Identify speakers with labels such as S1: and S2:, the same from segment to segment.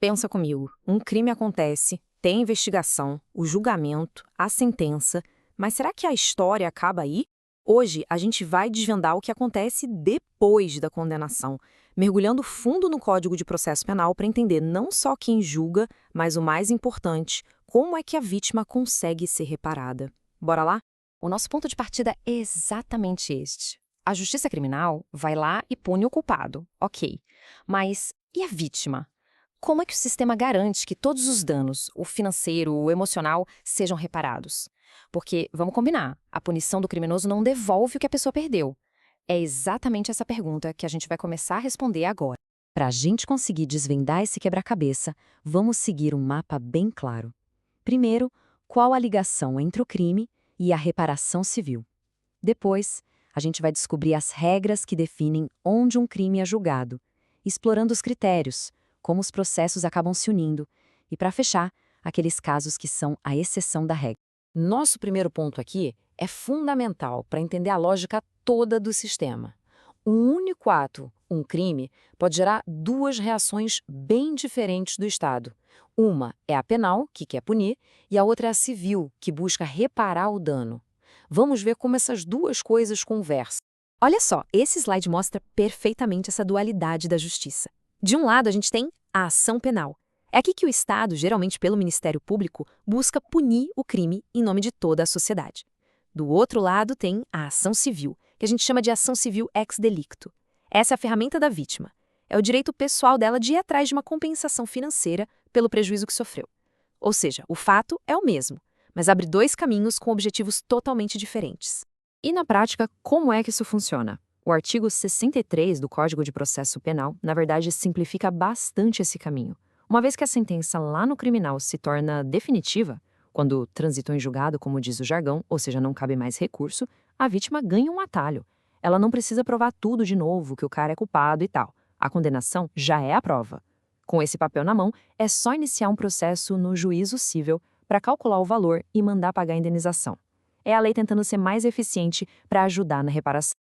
S1: Pensa comigo, um crime acontece, tem a investigação, o julgamento, a sentença, mas será que a história acaba aí? Hoje, a gente vai desvendar o que acontece depois da condenação, mergulhando fundo no Código de Processo Penal para entender não só quem julga, mas o mais importante, como é que a vítima consegue ser reparada. Bora lá?
S2: O nosso ponto de partida é exatamente este. A justiça criminal vai lá e pune o culpado, ok. Mas e a vítima? Como é que o sistema garante que todos os danos, o financeiro, o emocional, sejam reparados? Porque, vamos combinar, a punição do criminoso não devolve o que a pessoa perdeu. É exatamente essa pergunta que a gente vai começar a responder agora. Para a gente conseguir desvendar esse quebra-cabeça, vamos seguir um mapa bem claro. Primeiro, qual a ligação entre o crime e a reparação civil? Depois, a gente vai descobrir as regras que definem onde um crime é julgado, explorando os critérios, como os processos acabam se unindo, e, para fechar, aqueles casos que são a exceção da regra.
S1: Nosso primeiro ponto aqui é fundamental para entender a lógica toda do sistema. Um único ato, um crime, pode gerar duas reações bem diferentes do Estado. Uma é a penal, que quer punir, e a outra é a civil, que busca reparar o dano. Vamos ver como essas duas coisas conversam.
S2: Olha só, esse slide mostra perfeitamente essa dualidade da justiça. De um lado, a gente tem a ação penal. É aqui que o Estado, geralmente pelo Ministério Público, busca punir o crime em nome de toda a sociedade. Do outro lado, tem a ação civil, que a gente chama de ação civil ex delicto. Essa é a ferramenta da vítima. É o direito pessoal dela de ir atrás de uma compensação financeira pelo prejuízo que sofreu. Ou seja, o fato é o mesmo, mas abre dois caminhos com objetivos totalmente diferentes. E na prática, como é que isso funciona? O artigo 63 do Código de Processo Penal, na verdade, simplifica bastante esse caminho. Uma vez que a sentença lá no criminal se torna definitiva, quando transitou em julgado, como diz o jargão, ou seja, não cabe mais recurso, a vítima ganha um atalho. Ela não precisa provar tudo de novo, que o cara é culpado e tal. A condenação já é a prova. Com esse papel na mão, é só iniciar um processo no juízo cível para calcular o valor e mandar pagar a indenização. É a lei tentando ser mais eficiente para ajudar na reparação.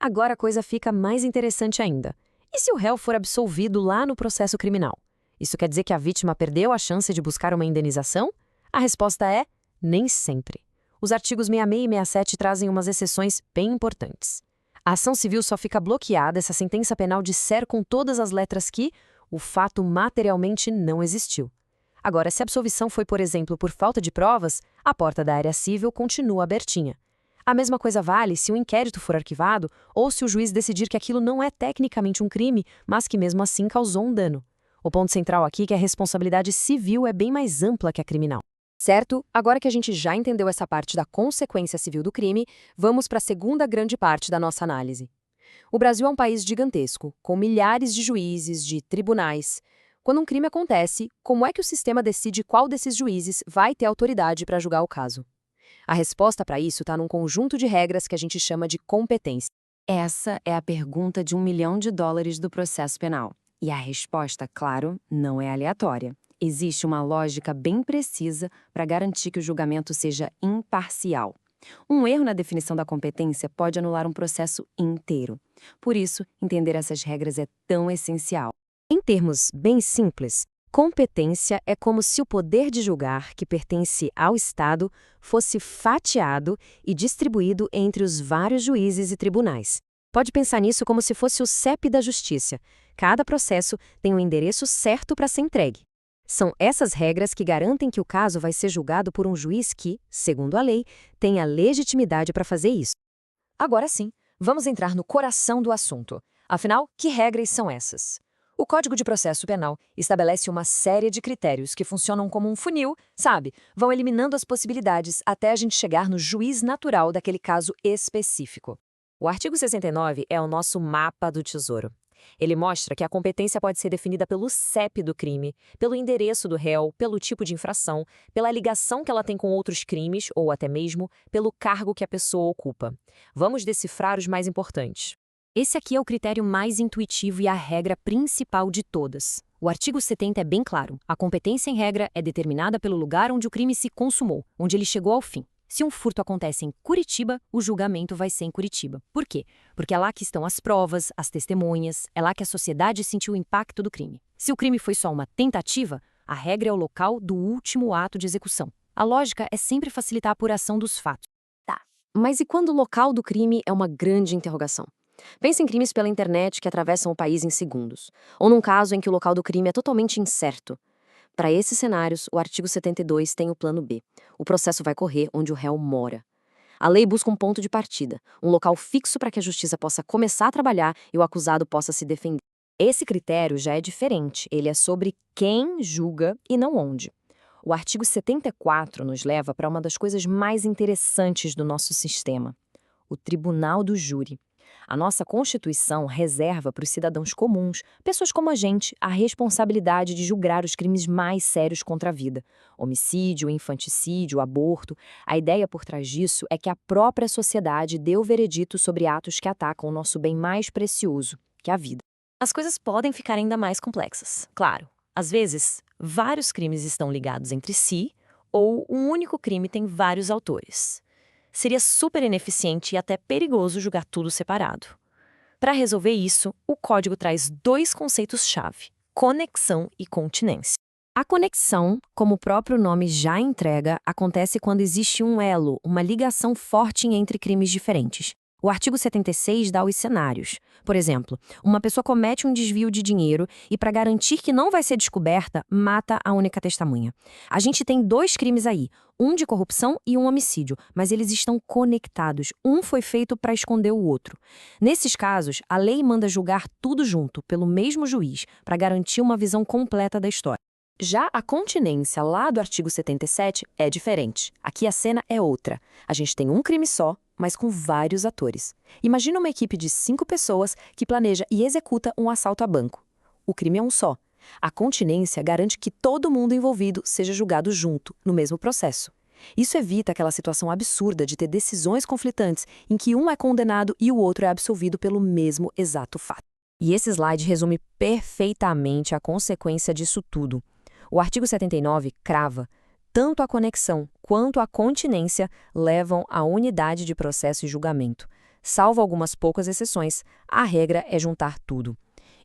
S2: Agora a coisa fica mais interessante ainda. E se o réu for absolvido lá no processo criminal? Isso quer dizer que a vítima perdeu a chance de buscar uma indenização? A resposta é nem sempre. Os artigos 66 e 67 trazem umas exceções bem importantes. A ação civil só fica bloqueada se a sentença penal disser com todas as letras que o fato materialmente não existiu. Agora, se a absolvição foi, por exemplo, por falta de provas, a porta da área civil continua abertinha. A mesma coisa vale se o inquérito for arquivado ou se o juiz decidir que aquilo não é tecnicamente um crime, mas que mesmo assim causou um dano. O ponto central aqui é que a responsabilidade civil é bem mais ampla que a criminal. Certo? Agora que a gente já entendeu essa parte da consequência civil do crime, vamos para a segunda grande parte da nossa análise. O Brasil é um país gigantesco, com milhares de juízes, de tribunais. Quando um crime acontece, como é que o sistema decide qual desses juízes vai ter autoridade para julgar o caso? A resposta para isso está num conjunto de regras que a gente chama de competência. Essa é a pergunta de $1 milhão do processo penal. E a resposta, claro, não é aleatória. Existe uma lógica bem precisa para garantir que o julgamento seja imparcial. Um erro na definição da competência pode anular um processo inteiro. Por isso, entender essas regras é tão essencial. Em termos bem simples, competência é como se o poder de julgar, que pertence ao Estado, fosse fatiado e distribuído entre os vários juízes e tribunais. Pode pensar nisso como se fosse o CEP da Justiça. Cada processo tem um endereço certo para ser entregue. São essas regras que garantem que o caso vai ser julgado por um juiz que, segundo a lei, tem a legitimidade para fazer isso. Agora sim, vamos entrar no coração do assunto. Afinal, que regras são essas? O Código de Processo Penal estabelece uma série de critérios que funcionam como um funil, sabe? Vão eliminando as possibilidades até a gente chegar no juiz natural daquele caso específico. O artigo 69 é o nosso mapa do tesouro. Ele mostra que a competência pode ser definida pelo CEP do crime, pelo endereço do réu, pelo tipo de infração, pela ligação que ela tem com outros crimes ou até mesmo pelo cargo que a pessoa ocupa. Vamos decifrar os mais importantes. Esse aqui é o critério mais intuitivo e a regra principal de todas. O artigo 70 é bem claro. A competência em regra é determinada pelo lugar onde o crime se consumou, onde ele chegou ao fim. Se um furto acontece em Curitiba, o julgamento vai ser em Curitiba. Por quê? Porque é lá que estão as provas, as testemunhas, é lá que a sociedade sentiu o impacto do crime. Se o crime foi só uma tentativa, a regra é o local do último ato de execução. A lógica é sempre facilitar a apuração dos fatos. Tá. Mas e quando o local do crime é uma grande interrogação? Pense em crimes pela internet que atravessam o país em segundos, ou num caso em que o local do crime é totalmente incerto. Para esses cenários, o artigo 72 tem o plano B. O processo vai correr onde o réu mora. A lei busca um ponto de partida, um local fixo para que a justiça possa começar a trabalhar e o acusado possa se defender. Esse critério já é diferente, ele é sobre quem julga e não onde. O artigo 74 nos leva para uma das coisas mais interessantes do nosso sistema: o Tribunal do Júri. A nossa Constituição reserva para os cidadãos comuns, pessoas como a gente, a responsabilidade de julgar os crimes mais sérios contra a vida. Homicídio, infanticídio, aborto. A ideia por trás disso é que a própria sociedade dê o veredito sobre atos que atacam o nosso bem mais precioso, que é a vida. As coisas podem ficar ainda mais complexas. Claro, às vezes, vários crimes estão ligados entre si, ou um único crime tem vários autores. Seria super ineficiente e até perigoso julgar tudo separado. Para resolver isso, o código traz dois conceitos-chave: conexão e continência. A conexão, como o próprio nome já entrega, acontece quando existe um elo, uma ligação forte entre crimes diferentes. O artigo 76 dá os cenários. Por exemplo, uma pessoa comete um desvio de dinheiro e, para garantir que não vai ser descoberta, mata a única testemunha. A gente tem dois crimes aí, um de corrupção e um homicídio, mas eles estão conectados. Um foi feito para esconder o outro. Nesses casos, a lei manda julgar tudo junto, pelo mesmo juiz, para garantir uma visão completa da história. Já a continência lá do artigo 77 é diferente. Aqui a cena é outra. A gente tem um crime só, mas com vários atores. Imagina uma equipe de 5 pessoas que planeja e executa um assalto a banco. O crime é um só. A continência garante que todo mundo envolvido seja julgado junto, no mesmo processo. Isso evita aquela situação absurda de ter decisões conflitantes em que um é condenado e o outro é absolvido pelo mesmo exato fato. E esse slide resume perfeitamente a consequência disso tudo. O artigo 79 crava: tanto a conexão quanto a continência levam à unidade de processo e julgamento. Salvo algumas poucas exceções, a regra é juntar tudo.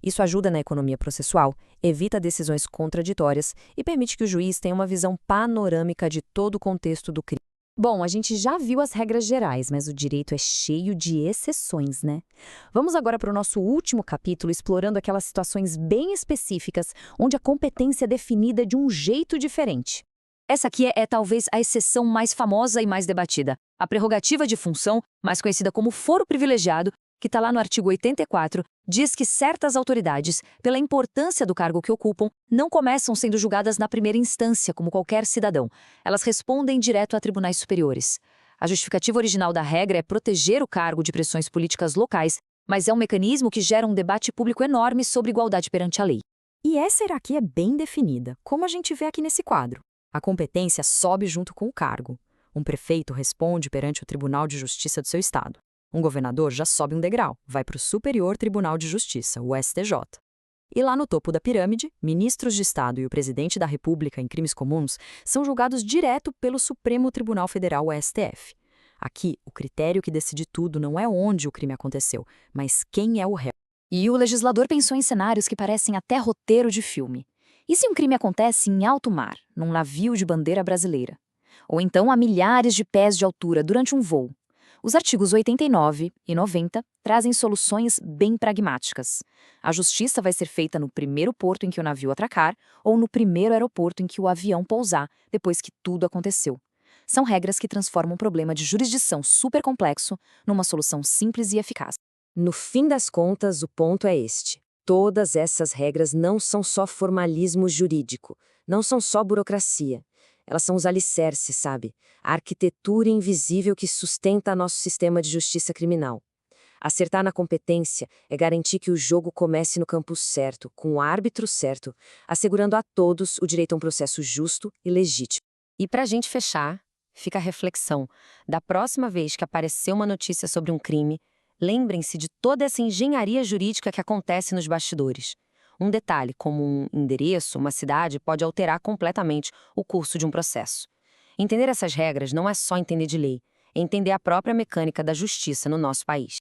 S2: Isso ajuda na economia processual, evita decisões contraditórias e permite que o juiz tenha uma visão panorâmica de todo o contexto do crime. Bom, a gente já viu as regras gerais, mas o direito é cheio de exceções, né? Vamos agora para o nosso último capítulo, explorando aquelas situações bem específicas, onde a competência é definida de um jeito diferente. Essa aqui é talvez a exceção mais famosa e mais debatida: a prerrogativa de função, mais conhecida como foro privilegiado, que está lá no artigo 84, diz que certas autoridades, pela importância do cargo que ocupam, não começam sendo julgadas na primeira instância, como qualquer cidadão. Elas respondem direto a tribunais superiores. A justificativa original da regra é proteger o cargo de pressões políticas locais, mas é um mecanismo que gera um debate público enorme sobre igualdade perante a lei. E essa hierarquia é bem definida, como a gente vê aqui nesse quadro. A competência sobe junto com o cargo. Um prefeito responde perante o Tribunal de Justiça do seu estado. Um governador já sobe um degrau, vai para o Superior Tribunal de Justiça, o STJ. E lá no topo da pirâmide, ministros de Estado e o presidente da República em crimes comuns são julgados direto pelo Supremo Tribunal Federal, o STF. Aqui, o critério que decide tudo não é onde o crime aconteceu, mas quem é o réu. E o legislador pensou em cenários que parecem até roteiro de filme. E se um crime acontece em alto mar, num navio de bandeira brasileira? Ou então a milhares de pés de altura durante um voo? Os artigos 89 e 90 trazem soluções bem pragmáticas. A justiça vai ser feita no primeiro porto em que o navio atracar ou no primeiro aeroporto em que o avião pousar, depois que tudo aconteceu. São regras que transformam um problema de jurisdição super complexo numa solução simples e eficaz. No fim das contas, o ponto é este: todas essas regras não são só formalismo jurídico, não são só burocracia. Elas são os alicerces, sabe? A arquitetura invisível que sustenta nosso sistema de justiça criminal. Acertar na competência é garantir que o jogo comece no campo certo, com o árbitro certo, assegurando a todos o direito a um processo justo e legítimo. E para a gente fechar, fica a reflexão. Da próxima vez que aparecer uma notícia sobre um crime, lembrem-se de toda essa engenharia jurídica que acontece nos bastidores. Um detalhe, como um endereço, uma cidade, pode alterar completamente o curso de um processo. Entender essas regras não é só entender de lei, é entender a própria mecânica da justiça no nosso país.